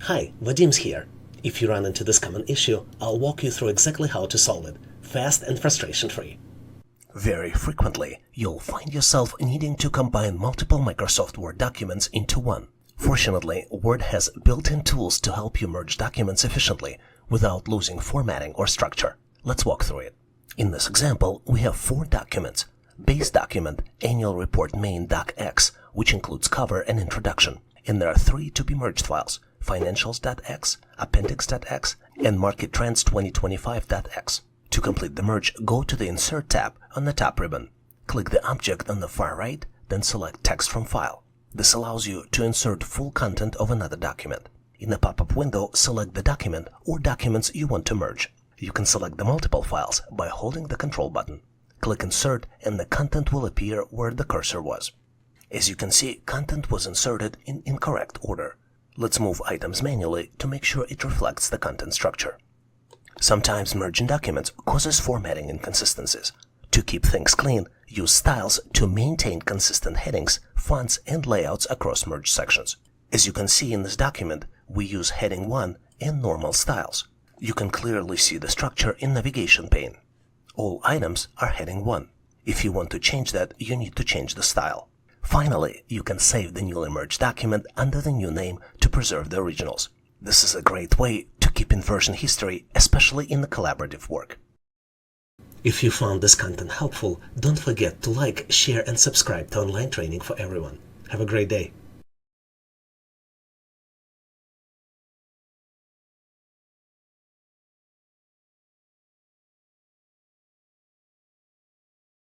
Hi, Vadim's here. If you run into this common issue, I'll walk you through exactly how to solve it, fast and frustration-free. Very frequently, you'll find yourself needing to combine multiple Microsoft Word documents into one. Fortunately, Word has built-in tools to help you merge documents efficiently without losing formatting or structure. Let's walk through it. In this example, we have 4 documents. Base document, Annual Report Main Doc.x, which includes cover and introduction. And there are 3 to-be merged files, Financials.x, Appendix.x, and Market Trends 2025.x. To complete the merge, go to the Insert tab on the top ribbon. Click the object on the far right, then select Text from File. This allows you to insert full content of another document. In the pop-up window, select the document or documents you want to merge. You can select the multiple files by holding the Control button. Click Insert and the content will appear where the cursor was. As you can see, content was inserted in incorrect order. Let's move items manually to make sure it reflects the content structure. Sometimes merging documents causes formatting inconsistencies. To keep things clean, use styles to maintain consistent headings, fonts, and layouts across merged sections. As you can see in this document, we use Heading 1 and normal styles. You can clearly see the structure in Navigation pane. All items are Heading 1. If you want to change that, you need to change the style. Finally, you can save the newly merged document under the new name to preserve the originals. This is a great way to keep in version history, especially in the collaborative work. If you found this content helpful, don't forget to like, share, and subscribe to Online Training for Everyone. Have a great day.